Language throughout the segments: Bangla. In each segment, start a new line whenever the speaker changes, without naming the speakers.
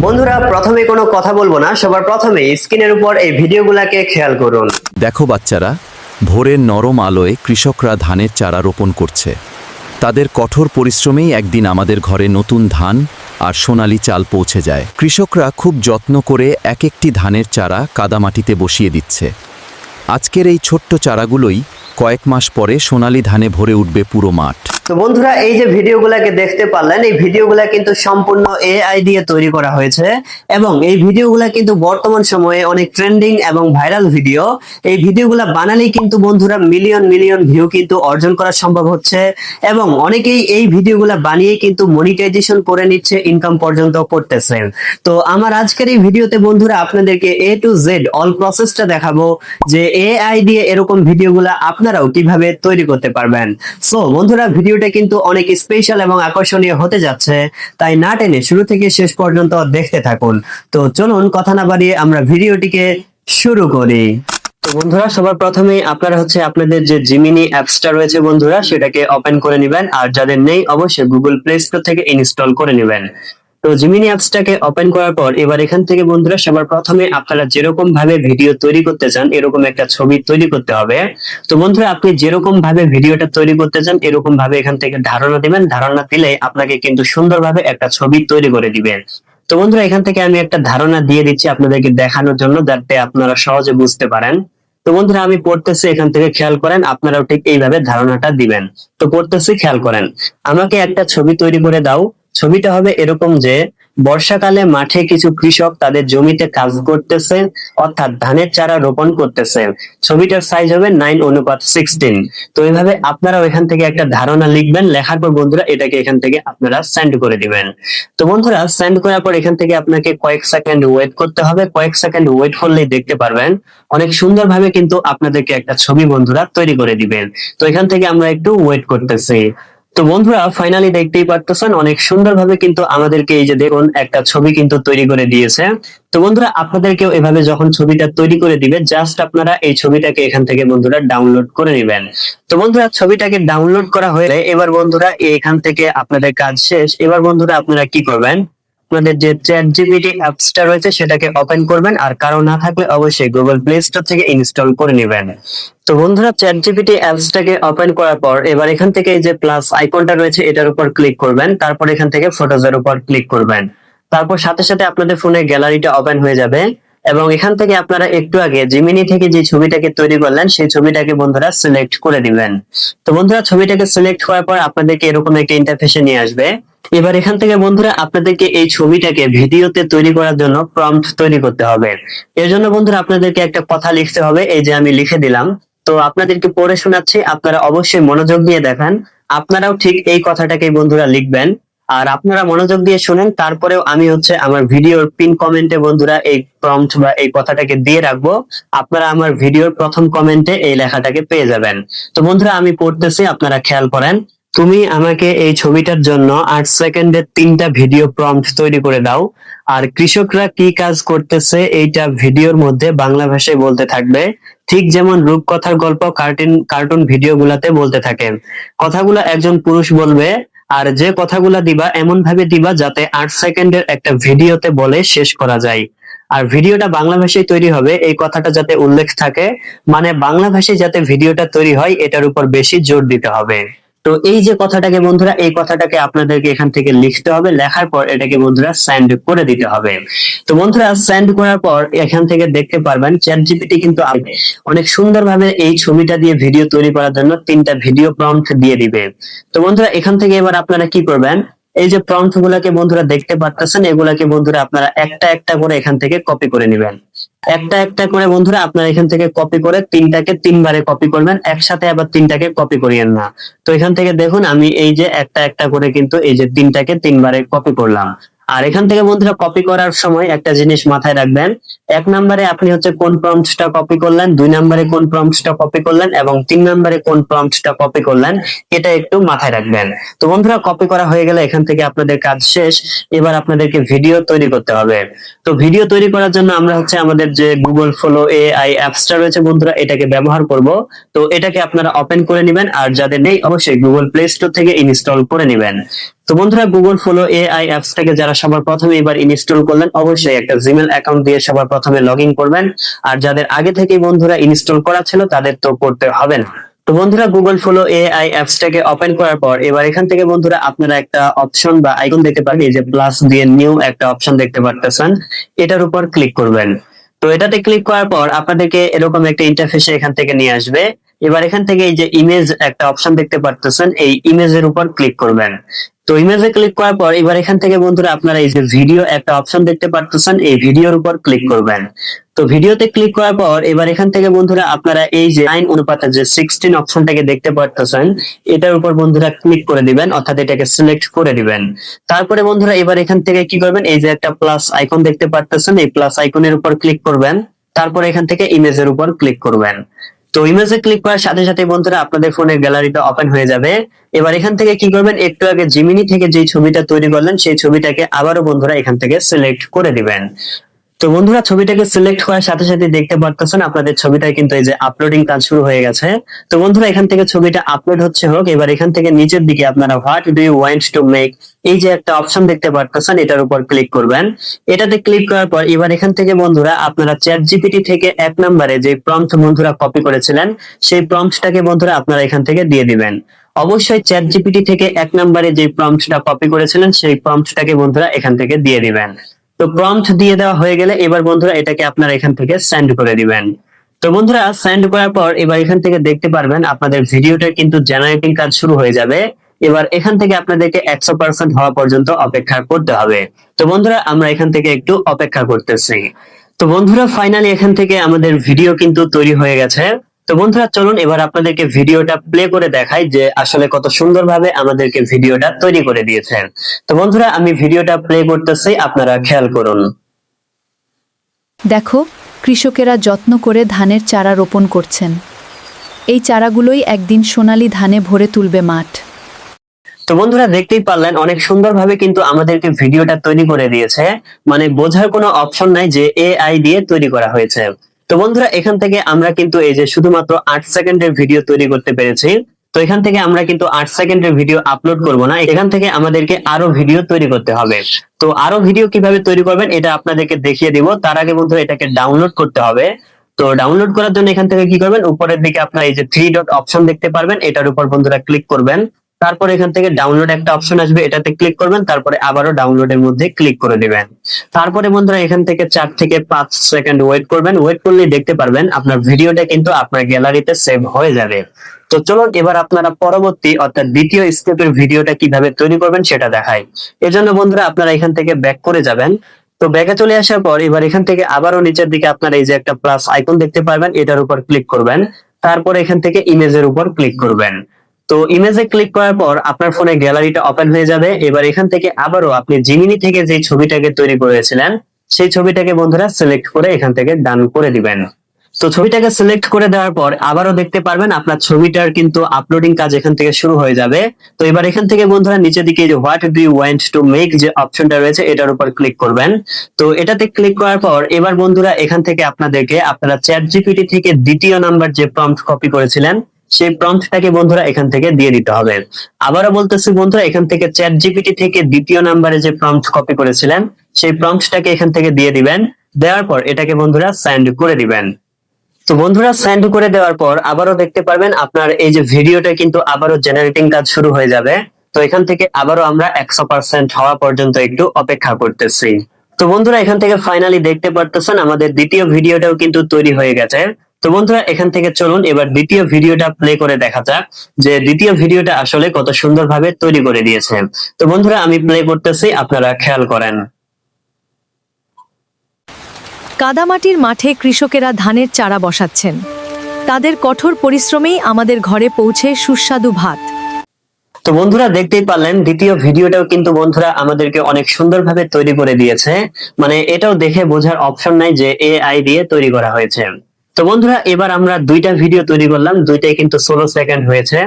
বন্ধুরা প্রথমে কোনো কথা বলবো না, সবার প্রথমে স্ক্রিনের উপর এই ভিডিওগুলোকে খেয়াল করুন।
দেখো বাচ্চারা, ভোরের নরম আলোয় কৃষকরা ধানের চারা রোপণ করছে। তাদের কঠোর পরিশ্রমেই একদিন আমাদের ঘরে নতুন ধান আর সোনালি চাল পৌঁছে যায়। কৃষকরা খুব যত্ন করে এক একটি ধানের চারা কাদামাটিতে বসিয়ে দিচ্ছে। আজকের এই ছোট্ট চারাগুলোই কয়েক মাস পরে সোনালি ধানে ভরে উঠবে পুরো মাঠ।
তো বন্ধুরা, এই যে ভিডিওগুলোকে দেখতে পারলেন, এই ভিডিওগুলো কিন্তু সম্পূর্ণ এআই দিয়ে তৈরি করা হয়েছে এবং এই ভিডিওগুলো কিন্তু বর্তমান সময়ে অনেক ট্রেন্ডিং এবং ভাইরাল ভিডিও। এই ভিডিওগুলো বানালেই কিন্তু বন্ধুরা মিলিয়ন মিলিয়ন ভিউ কিন্তু অর্জন করা সম্ভব হচ্ছে এবং অনেকেই এই ভিডিওগুলো বানিয়ে কিন্তু মনিটাইজেশন করে নিচ্ছে, ইনকাম পর্যন্ত করতেছে। তো আমার আজকের এই ভিডিওতে বন্ধুরা আপনাদেরকে A to Z অল প্রসেসটা দেখাবো যে এআই দিয়ে এরকম ভিডিওগুলো আপনারাও কিভাবে তৈরি করতে পারবেন। সো বন্ধুরা, ভিডিওটা কিন্তু অনেক স্পেশাল এবং আকর্ষণীয় হতে যাচ্ছে, তাই না টেনে শুরু থেকে শেষ পর্যন্ত দেখতে থাকুন। তো চলুন কথা না বাড়িয়ে আমরা ভিডিওটিকে শুরু করি। তো বন্ধুরা, সবার প্রথমেই আপনারা আপনাদের যে জিমিনি অ্যাপসটা রয়েছে বন্ধুরা, সেটাকে ওপেন করে নেবেন, আর যাদের নেই অবশ্যই গুগল প্লে স্টোর থেকে ইনস্টল করে নেবেন। তো জিমিনি অ্যাপসটাকে ওপেন করার পর এবার এখান থেকে বন্ধুরা সবার প্রথমে আপনারা যেরকম ভাবে ভিডিও তৈরি করতে চান এরকম একটা ছবি তৈরি করতে হবে। তো বন্ধুরা, আপনি যেরকম ভাবে ভিডিওটা তৈরি করতে চান এরকম ভাবে এখান থেকে ধারণা দিবেন, ধারণা দিলে আপনাকে কিন্তু সুন্দরভাবে একটা ছবি তৈরি করে দিবেন। তো বন্ধুরা, এখান থেকে আমি একটা ধারণা দিয়ে দিচ্ছি আপনাদেরকে দেখানোর জন্য, যাতে আপনারা সহজে বুঝতে পারেন। তো বন্ধুরা, আমি পড়তেছি, এখান থেকে খেয়াল করেন, আপনারাও ঠিক এইভাবে ধারণাটা দিবেন। তো পড়তেছি, খেয়াল করেন। আমাকে একটা ছবি তৈরি করে দাও। ছবিটা হবে এরকম যে বর্ষাকালে মাঠে কিছু কৃষক তাদের জমিতে কাজ করতেছে, অর্থাৎ ধানের চারা রোপণ করতেছে। ছবিটার সাইজ হবে 9:16। তো এইভাবে আপনারাও এখান থেকে একটা ধারণা লিখবেন, লেখার পর বন্ধুরা এটাকে এখান থেকে আপনারা সেন্ড করে দিবেন। তো বন্ধুরা, সেন্ড করার পর এখান থেকে আপনাকে কয়েক সেকেন্ড ওয়েট করতে হবে। কয়েক সেকেন্ড ওয়েট করলেই দেখতে পারবেন অনেক সুন্দরভাবে কিন্তু আপনাদেরকে একটা ছবি বন্ধুরা তৈরি করে দিবেন। তো এখান থেকে আমরা একটু ওয়েট করতেছি। তো বন্ধুরা, ফাইনালি দেখতেই পারতেছেন অনেক সুন্দরভাবে কিন্তু আমাদেরকে এই যে দেখুন একটা ছবি কিন্তু তৈরি করে দিয়েছে। তো বন্ধুরা, আপনাদেরকেও এভাবে যখন ছবিটা তৈরি করে দিবে, জাস্ট আপনারা এই ছবিটাকে এখান থেকে বন্ধুরা ডাউনলোড করে নেবেন। তো বন্ধুরা, ছবিটাকে ডাউনলোড করা হলে এবার বন্ধুরা এখান থেকে আপনাদের কাজ শেষ। এবার বন্ধুরা আপনারা কি করবেন, আপনাদের যে চ্যাট জিপিটি অ্যাপসটা রয়েছে সেটাকে ওপেন করবেন, আর কারো না থাকলে অবশ্যই গুগল প্লে স্টোর থেকে ইনস্টল করে নেবেন। তো বন্ধুরা, চ্যাট জিপিটি অ্যাপসটাকে ওপেন করার পর এবার এখান থেকে এই যে প্লাস আইকনটা রয়েছে এটার উপর ক্লিক করবেন, তারপর এখান থেকে ফটোজের উপর ক্লিক করবেন। তারপর সাথে সাথে আপনাদের ফোনে গ্যালারিটা ওপেন হয়ে যাবে এবং এখান থেকে আপনারা একটু আগে জিমিনি থেকে যে ছবিটাকে তৈরি করলেন সেই ছবিটাকে বন্ধুরা সিলেক্ট করে দিবেন। তো বন্ধুরা, ছবিটাকে সিলেক্ট করার পর আপনাদেরকে এরকম একটা ইন্টারফেসে নিয়ে আসবে। এবার এখান থেকে বন্ধুরা আপনাদেরকে এই ছবিটাকে ভিডিওতে তৈরি করার জন্য প্রম্পট তৈরি করতে হবে। এর জন্য বন্ধুরা আপনাদেরকে একটা কথা লিখতে হবে, এই যে আমি লিখে দিলাম। তো আপনাদেরকে পড়ে শোনাচ্ছি, আপনারা অবশ্যই মনোযোগ দিয়ে দেখেন। আপনারাও ঠিক এই কথাটাকে বন্ধুরা লিখবেন, আর আপনারা মনোযোগ দিয়ে শুনেন। তারপরেও আমি আমার ভিডিওর পিন কমেন্টে বন্ধুরা এই প্রম্পট বা এই কথাটাকে দিয়ে রাখবো। আপনারা আমার ভিডিওর প্রথম কমেন্টে এই লেখাটাকে পেয়ে যাবেন। তো বন্ধুরা, আমি পড়তেছি, আপনারা খেয়াল করেন। তুমি আমাকে এই ছবিটার জন্য 8 সেকেন্ডে 3টা ভিডিও প্রম্পট তৈরি করে দাও। আর কৃষকরা কি কাজ করতেছে এইটা ভিডিওর মধ্যে বাংলা ভাষায় বলতে থাকবে, ঠিক যেমন রূপকথার গল্প কার্টুন ভিডিও গুলাতে বলতে থাকে। কথাগুলো একজন পুরুষ বলবে, আর যে কথাগুলা দিবা এমন ভাবে দিবা যাতে 8 সেকেন্ডের একটা ভিডিওতে বলে শেষ করা যায়। আর ভিডিওটা বাংলা ভাষায় তৈরি হবে, এই কথাটা যাতে উল্লেখ থাকে, মানে বাংলা ভাষায় যাতে ভিডিওটা তৈরি হয় এটার উপর বেশি জোর দিতে হবে। তো এই যে কথাটাকে বন্ধুরা, এই কথাটাকে আপনাদেরকে এখান থেকে লিখতে হবে, লেখার পর এটাকে বন্ধুরা সেন্ড করে দিতে হবে। তো বন্ধুরা, সেন্ড করার পর এখান থেকে দেখতে পারবেন চ্যাট জিপিটি কিন্তু অনেক সুন্দরভাবে এই ছবিটা দিয়ে ভিডিও তৈরি করার জন্য 3টা ভিডিও প্রম্পট দিয়ে দিবে। তো বন্ধুরা, এখান থেকে এবার আপনারা কি করবেন, এই যে প্রম্পট গুলাকে বন্ধুরা দেখতে পাচ্ছেন, এগুলাকে বন্ধুরা আপনারা একটা একটা করে এখান থেকে কপি করে নেবেন। একটা একটা করে বন্ধুরা আপনারা এখান থেকে কপি করে 3টাকে 3বারে কপি করবেন, একসাথে আবার 3টাকে কপি করিয়েন না। তো এখান থেকে দেখুন আমি এই যে একটা একটা করে কিন্তু এই যে 3টাকে 3বারে কপি করলাম। আর এখান থেকে বন্ধুরা কপি করার সময় একটা জিনিস মাথায় রাখবেন, 1 নম্বরে আপনি কোন প্রম্পটটা কপি করলেন, 2 নম্বরে কোন প্রম্পটটা কপি করলেন এবং 3 নম্বরে কোন প্রম্পটটা কপি করলেন, এটা একটু মাথায় রাখবেন। তো বন্ধুরা, কপি করা হয়ে গেলে এখান থেকে আপনাদের কাজ শেষ। এবার আপনাদেরকে ভিডিও তৈরি করতে হবে। তো ভিডিও তৈরি করার জন্য আমরা আমাদের যে গুগল ফলো এআই অ্যাপসটা রয়েছে বন্ধুরা, এটাকে ব্যবহার করব। তো এটাকে আপনারা ওপেন করে নেবেন, আর যাদের নেই অবশ্যই গুগল প্লে স্টোর থেকে ইনস্টল করে নেবেন। তো বন্ধুরা গুগল ফলো এআই অ্যাপসটাকে যারা সবার প্রথমে এবার ইনস্টল করলেন অবশ্যই একটা জিমেল অ্যাকাউন্ট দিয়ে সবার প্রথমে লগ ইন করবেন। আর যাদের আগে থেকেই বন্ধুরা ইনস্টল করা ছিল তাদের তো করতে হবে না। তো বন্ধুরা গুগল ফলো এআই অ্যাপসটাকে ওপেন করার পর এবার এখান থেকে বন্ধুরা আপনারা একটা অপশন বা আইকন দেখতে পাবেন, এই যে প্লাস দিয়ে নিউ একটা অপশন দেখতে পারতেছেন, এটার উপর ক্লিক করবেন। তো এটাতে ক্লিক করার পর আপনাদেরকে এরকম একটা ইন্টারফেসে এখান থেকে নিয়ে আসবে। এবার এখান থেকে এই যে ইমেজ একটা অপশন দেখতে পারতেছেন, এই ইমেজের উপর ক্লিক করবেন। তো ইমেজে ক্লিক করার পর এবার এখান থেকে বন্ধুরা আপনারা এই যে ভিডিও একটা অপশন দেখতে পারতেছেন, এই ভিডিওর উপর ক্লিক করবেন। তো ভিডিওতে ক্লিক করার পর এবার এখান থেকে বন্ধুরা আপনারা এই যে 9 অনুপাতে যে 16 অপশনটাকে দেখতে পারতেছেন, এটার উপর বন্ধুরা ক্লিক করে দিবেন, অর্থাৎ এটাকে সিলেক্ট করে দিবেন। তারপরে বন্ধুরা এবার এখান থেকে কি করবেন, এই যে একটা প্লাস আইকন দেখতে পারতেছেন, এই প্লাস আইকনের উপর ক্লিক করবেন। তারপরে এখান থেকে ইমেজের উপর ক্লিক করবেন। তো ইমেজে ক্লিক করার সাথে সাথে বন্ধুরা আপনাদের ফোনের গ্যালারিটা ওপেন হয়ে যাবে। এবার এখান থেকে কি করবেন, একটু আগে জিমিনি থেকে যে ছবিটা তৈরি করলেন সেই ছবিটাকে আবারও বন্ধুরা এখান থেকে সিলেক্ট করে দিবেন। তো বন্ধুরা ছবিটাকে সিলেক্ট করার সাথে সাথে দেখতে পারতেছেন আপনাদের ছবিটা কিন্তু এই যে আপলোডিং কাজ শুরু হয়ে গেছে। তো বন্ধুরা এখান থেকে ছবিটা আপলোড হচ্ছে হোক। এবার এখান থেকে নিচের দিকে আপনারা what do you want to make, এই যে একটা অপশন দেখতে পারতেছেন, এটার উপর ক্লিক করবেন। এটাতে ক্লিক করার পর এবার এখান থেকে বন্ধুরা আপনারা চ্যাট জিপিটি থেকে 1 নম্বরে যে প্রম্পট বন্ধুরা কপি করেছিলেন সেই প্রম্পটটাকে বন্ধুরা আপনারা এখান থেকে দিয়ে দিবেন। অবশ্যই চ্যাট জিপিটি থেকে 1 নম্বরে যে প্রম্পটটা কপি করেছিলেন সেই প্রম্পটটাকে বন্ধুরা এখান থেকে দিয়ে দিবেন। তো প্রম্পট দিয়ে দেওয়া হয়ে গেলে এবার বন্ধুরা এটাকে আপনারা এখান থেকে সেন্ড করে দিবেন। তো বন্ধুরা সেন্ড করার পর এবার এখান থেকে দেখতে পারবেন আপনাদের ভিডিওটা কিন্তু জেনারেটিং কাজ শুরু হয়ে যাবে। এবার এখান থেকে আপনাদেরকে 100% হওয়া পর্যন্ত অপেক্ষা করতে হবে। তো বন্ধুরা আমরা এখান থেকে একটু অপেক্ষা করতেছি। তো বন্ধুরা ফাইনালি এখান থেকে আমাদের ভিডিও কিন্তু তৈরি হয়ে গেছে। তো বন্ধুরা চলুন এবার আপনাদেরকে ভিডিওটা প্লে করে দেখাই যে আসলে কত সুন্দরভাবে আমাদেরকে ভিডিওটা তৈরি করে দিয়েছেন। তো বন্ধুরা আমি ভিডিওটা প্লে করতেছি, আপনারা খেয়াল করুন।
দেখো, কৃষকেরা যত্ন করে ধানের চারা রোপণ করছেন। এই চারাগুলোই একদিন সোনালী ধানে ভরে তুলবে মাঠ।
তো বন্ধুরা দেখতেই পারলেন অনেক সুন্দরভাবে কিন্তু আমাদেরকে ভিডিওটা তৈরি করে দিয়েছে। মানে বোঝার কোনো অপশন নাই যে এআই দিয়ে তৈরি করা হয়েছে। তো বন্ধুরা এখান থেকে আমরা কিন্তু এই যে শুধুমাত্র 8 সেকেন্ডের ভিডিও তৈরি করতে পেরেছি। তো এখান থেকে আমরা কিন্তু 8 সেকেন্ডের ভিডিও আপলোড করব না, এখান থেকে আমাদেরকে আরো ভিডিও তৈরি করতে হবে। তো আরো ভিডিও কিভাবে তৈরি করবেন এটা আপনাদেরকে দেখিয়ে দিব। তার আগে বন্ধুরা এটাকে ডাউনলোড করতে হবে। তো ডাউনলোড করার জন্য এখান থেকে কি করবেন, উপরের দিকে আপনারা এই যে 3 ডট অপশন দেখতে পারবেন, এটার উপর বন্ধুরা ক্লিক করবেন। তারপর এখান থেকে ডাউনলোড একটা অপশন আসবে, এটাতে ক্লিক করবেন। তারপরে আবারও ডাউনলোডের মধ্যে ক্লিক করে দিবেন। তারপরে বন্ধুরা এখান থেকে 4 থেকে 5 সেকেন্ড ওয়েট করবেন। ওয়েট করলেই দেখতে পারবেন আপনার ভিডিওটা কিন্তু আপনার গ্যালারিতে সেভ হয়ে যাবে। তো চলুন এবার আপনারা পরবর্তী অর্থাৎ দ্বিতীয় স্টেপের ভিডিওটা কিভাবে তৈরি করবেন সেটা দেখাই। এজন্য বন্ধুরা আপনারা এখান থেকে ব্যাক করে যাবেন। তো ব্যাকে চলে আসার পর এবার এখান থেকে আবারও নিচের দিকে আপনারা এই যে একটা প্লাস আইকন দেখতে পারবেন, এটার উপর ক্লিক করবেন। তারপর এখান থেকে ইমেজের উপর ক্লিক করবেন। তো ইমেজে ক্লিক করার পর আপনার ফোনে গ্যালারিটা ওপেন হয়ে যাবে। এবার এখান থেকে আবারও আপনি জিমিনি থেকে যে ছবিটাকে তৈরি করেছিলেন সেই ছবিটাকে বন্ধুরা সিলেক্ট করে এখান থেকে ডান করে দিবেন। তো ছবিটাকে সিলেক্ট করে দেওয়ার পর আবারও দেখতে পারবেন আপনার ছবিটার কিন্তু আপলোডিং কাজ এখান থেকে শুরু হয়ে যাবে। তো এবার এখান থেকে বন্ধুরা নিচের দিকে যে what do you want to make যে অপশনটা রয়েছে এটার উপর ক্লিক করবেন। তো এটাতে ক্লিক করার পর এবার বন্ধুরা এখান থেকে আপনারা চ্যাট জিপিটি থেকে 2য় নাম্বার যে প্রম্পট কপি করেছিলেন সেই প্রম্পটটাকে বন্ধুরা এখান থেকে দিয়ে দিতে হবে। আবারও বলতেছি বন্ধুরা এখান থেকে চ্যাট জিপিটি থেকে 2য় নাম্বারে যে প্রম্পট কপি করেছিলেন সেই প্রম্পটটাকে এখান থেকে দিয়ে দিবেন। দেওয়ার পর এটাকে বন্ধুরা সেন্ড করে দিবেন। তো বন্ধুরা সেন্ড করে দেওয়ার পর আবারও দেখতে পারবেন আপনার এই যে ভিডিওটা কিন্তু আবারও জেনারেটিং কাজ শুরু হয়ে যাবে। তো এখান থেকে আবারও আমরা 100% হওয়া পর্যন্ত একটু অপেক্ষা করতেছি। তো বন্ধুরা এখান থেকে ফাইনালি দেখতে পারতেছেন আমাদের দ্বিতীয় ভিডিওটাও কিন্তু তৈরি হয়ে গেছে। তো বন্ধুরা এখান থেকে চলুন এবার দ্বিতীয় ভিডিওটা প্লে করে দেখা যাক যে দ্বিতীয় ভিডিওটা আসলে কত সুন্দরভাবে তৈরি করে দিয়েছে। তো বন্ধুরা আমি প্লে করতেছি, আপনারা খেয়াল করেন।
কাদামাটির মাঠে কৃষকেরা ধানের চারা বসাচ্ছেন। তাদের কঠোর পরিশ্রমেই আমাদের ঘরে পৌঁছে সুস্বাদু ভাত।
তো বন্ধুরা দেখতেই পারলেন দ্বিতীয় ভিডিওটাও কিন্তু বন্ধুরা আমাদেরকে অনেক সুন্দরভাবে তৈরি করে দিয়েছে। মানে এটাও দেখে বোঝার অপশন নাই যে এআই দিয়ে তৈরি করা হয়েছে। তো বন্ধুরা এবার আমরা 2টা ভিডিও তৈরি করলাম, 2টাই কিন্তু 16 সেকেন্ড হয়েছে।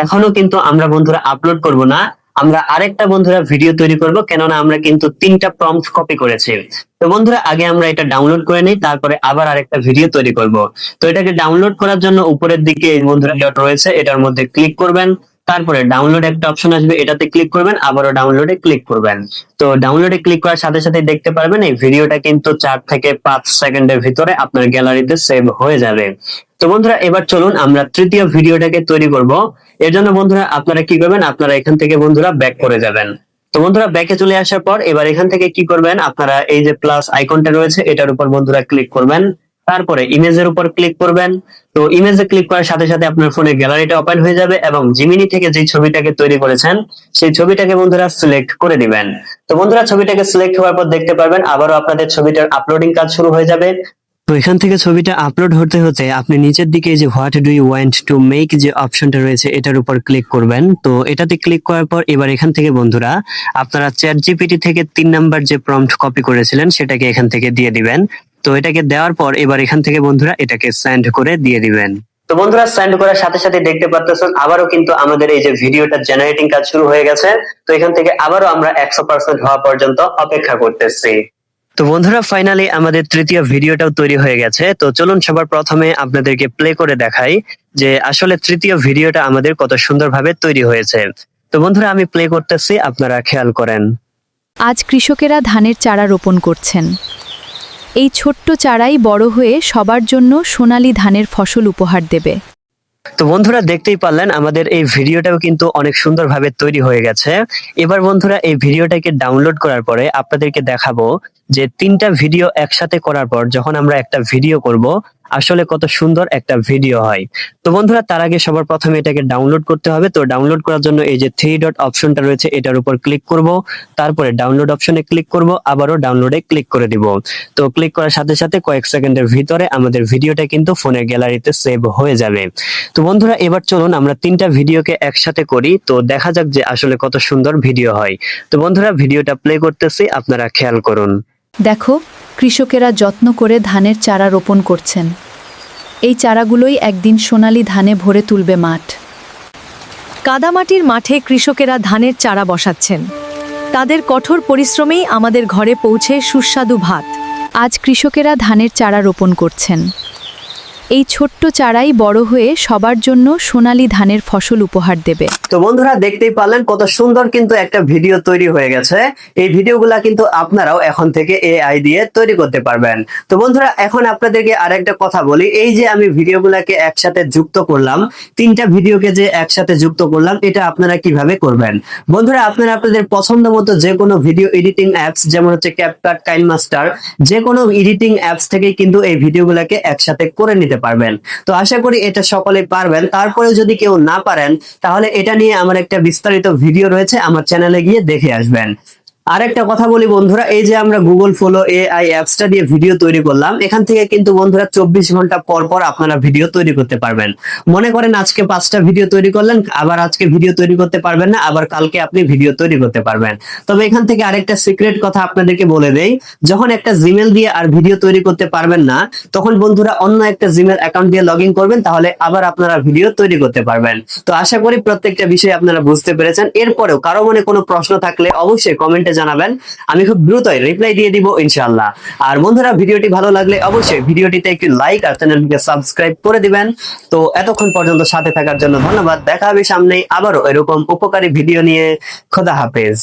এখনো কিন্তু আমরা বন্ধুরা আপলোড করব না, আমরা আরেকটা বন্ধুরা ভিডিও তৈরি করব, কেননা আমরা কিন্তু 3টা প্রম্পট কপি করেছি। তো বন্ধুরা আগে আমরা এটা ডাউনলোড করে নিই, তারপরে আবার আরেকটা ভিডিও তৈরি করব। তো এটাকে ডাউনলোড করার জন্য উপরের দিকে এই বন্ধুরা ডট রয়েছে, এটার মধ্যে ক্লিক করবেন। তারপরে ডাউনলোড একটা অপশন আসবে, এটাতে ক্লিক করবেন, আবারও ডাউনলোডে ক্লিক করবেন। তো ডাউনলোডে ক্লিক করার সাথে সাথে দেখতে পারবেন এই ভিডিওটা কিন্তু 4 থেকে 5 সেকেন্ডের ভিতরে আপনার গ্যালারিতে সেভ হয়ে যাবে। তো বন্ধুরা এবার চলুন আমরা তৃতীয় ভিডিওটাকে তৈরি করব। এর জন্য বন্ধুরা আপনারা কি করবেন, আপনারা এখান থেকে বন্ধুরা ব্যাক করে যাবেন। তো বন্ধুরা ব্যাকে চলে আসার পর এবার এখান থেকে কি করবেন, আপনারা এই যে প্লাস আইকনটা রয়েছে এটার উপর বন্ধুরা ক্লিক করবেন, তারপরে ইমেজের উপর ক্লিক করবেন। তো ইমেজে ক্লিক করার সাথে সাথে আপনার ফোনে গ্যালারিটা ওপেন হয়ে যাবে এবং জিমিনি থেকে যে ছবিটাকে তৈরি করেছেন সেই ছবিটাকে বন্ধুরা সিলেক্ট করে দিবেন। তো বন্ধুরা ছবিটাকে সিলেক্ট হওয়ার পর দেখতে পারবেন আবারও আপনাদের ছবিটার আপলোডিং কাজ শুরু হয়ে যাবে। তো এখান থেকে ছবিটা আপলোড হতে হতে আপনি নিচের দিকে যে what do you want to make যে অপশনটা রয়েছে এটার উপর ক্লিক করবেন। তো এটাতে ক্লিক করার পর এবার এখান থেকে বন্ধুরা আপনারা চ্যাট জিপিটি থেকে 3 নাম্বার যে প্রম্পট কপি করেছিলেন সেটাকে এখান থেকে দিয়ে দিবেন। তো এটাকে দেওয়ার পর এবার এখান থেকে বন্ধুরা এটাকে সেন্ড করে দিয়ে দিবেন। তো বন্ধুরা সেন্ড করার সাথে সাথে দেখতে পাচ্ছেন আবারও কিন্তু আমাদের এই যে ভিডিওটা জেনারেটিং কাজ শুরু হয়ে গেছে। তো এখান থেকে আবারও আমরা 100% হওয়া পর্যন্ত অপেক্ষা করতেছি। তো বন্ধুরা ফাইনালি আমাদের তৃতীয় ভিডিওটাও তৈরি হয়ে গেছে। তো চলুন সবার প্রথমে আপনাদেরকে প্লে করে দেখাই যে আসলে তৃতীয় ভিডিওটা আমাদের কত সুন্দরভাবে তৈরি হয়েছে। তো বন্ধুরা আমি প্লে করতেছি, আপনারা খেয়াল করেন।
আজ কৃষকেরা ধানের চারা রোপণ করছেন। এই ছোট্ট চারাই বড় হয়ে সবার জন্য সোনালী ধানের ফসল উপহার দেবে।
তো বন্ধুরা দেখতেই পারলেন আমাদের এই ভিডিওটাও কিন্তু অনেক সুন্দরভাবে তৈরি হয়ে গেছে। এবার বন্ধুরা এই ভিডিওটাকে ডাউনলোড করার পরে আপনাদেরকে দেখাবো যে 3টা ভিডিও একসাথে করার পর যখন আমরা একটা ভিডিও করব আসলে কত সুন্দর একটা ভিডিও হয়। তো বন্ধুরা তার আগে সবার প্রথমে এটাকে ডাউনলোড করতে হবে। তো ডাউনলোড করার জন্য এই যে 3 ডট অপশনটা রয়েছে এটার উপর ক্লিক করব, তারপরে ডাউনলোড অপশনে ক্লিক করব, আবারও ডাউনলোডে ক্লিক করে দিব। তো ক্লিক করার সাথে সাথে কয়েক সেকেন্ডের ভিতরে আমাদের ভিডিওটা কিন্তু ফোনের গ্যালারিতে সেভ হয়ে যাবে। তো বন্ধুরা এবার চলুন আমরা 3টা ভিডিওকে একসাথে করি, তো দেখা যাক যে আসলে কত সুন্দর ভিডিও হয়। তো বন্ধুরা ভিডিওটা প্লে করতেছি, আপনারা খেয়াল করুন।
দেখো, কৃষকেরা যত্ন করে ধানের চারা রোপণ করছেন। এই চারাগুলোই একদিন সোনালী ধানে ভরে তুলবে মাঠ।
কাদামাটির মাঠে কৃষকেরা ধানের চারা বসাচ্ছেন। তাদের কঠোর পরিশ্রমেই আমাদের ঘরে পৌঁছে সুস্বাদু ভাত।
আজ কৃষকেরা ধানের চারা রোপণ করছেন। এই ছোট্ট চারাই বড় হয়ে সবার জন্য সোনালী ধানের ফসল উপহার দেবে।
তো বন্ধুরা দেখতেই পারলেন কত সুন্দর কিন্তু একটা ভিডিও তৈরি হয়ে গেছে। এই ভিডিওগুলা কিন্তু আপনারাও এখন থেকে এআই দিয়ে তৈরি করতে পারবেন। তো বন্ধুরা এখন আপনাদেরকে আরেকটা কথা বলি, এই যে আমি ভিডিওগুলাকে একসাথে যুক্ত করলাম, 3টা ভিডিওকে যে একসাথে যুক্ত করলাম, এটা আপনারা কিভাবে করবেন? বন্ধুরা আপনারা আপনাদের পছন্দ মতো যে কোনো ভিডিও এডিটিং অ্যাপস যেমন হচ্ছে ক্যাপকাট, কাইনমাস্টার, যে কোনো এডিটিং অ্যাপস থেকে কিন্তু এই ভিডিওগুলাকে একসাথে করে নিতে পারবেন। তো আশা করি এটা সকলেই পারবেন। তারপরেও যদি কেউ না পারেন তাহলে এটা নিয়ে আমার একটা বিস্তারিত ভিডিও রয়েছে, আমার চ্যানেলে গিয়ে দেখে আসবেন। আরেকটা কথা বলি বন্ধুরা, এই যে আমরা গুগল ফলো এআই অ্যাপসটা দিয়ে ভিডিও তৈরি করলাম, এখান থেকে কিন্তু বন্ধুরা 24 ঘন্টা পর পর আপনারা ভিডিও তৈরি করতে পারবেন। মনে করেন আজকে 5টা ভিডিও তৈরি করলেন, আবার আজকে ভিডিও তৈরি করতে পারবেন না, আবার কালকে আপনি ভিডিও তৈরি করতে পারবেন। তবে এখান থেকে আরেকটা সিক্রেট কথা আপনাদেরকে বলে দেই, যখন একটা জিমেল দিয়ে আর ভিডিও তৈরি করতে পারবেন না তখন বন্ধুরা অন্য একটা জিমেল অ্যাকাউন্ট দিয়ে লগ ইন করবেন, তাহলে আবার আপনারা ভিডিও তৈরি করতে পারবেন। তো আশা করি প্রত্যেকটা বিষয় আপনারা বুঝতে পেরেছেন। এরপরেও কারো মনে কোনো প্রশ্ন থাকলে অবশ্যই কমেন্টে জানাবেন, আমি খুব দ্রুতই রিপ্লাই দিয়ে দিব ইনশাআল্লাহ। আর বন্ধুরা ভিডিওটি ভালো লাগলে অবশ্যই ভিডিওটিতে একটি লাইক আর চ্যানেলটিকে সাবস্ক্রাইব করে দিবেন। তো এতক্ষণ পর্যন্ত সাথে থাকার জন্য ধন্যবাদ। দেখা হবে সামনে আবারও এরকম উপকারী ভিডিও নিয়ে। খোদা হাফেজ।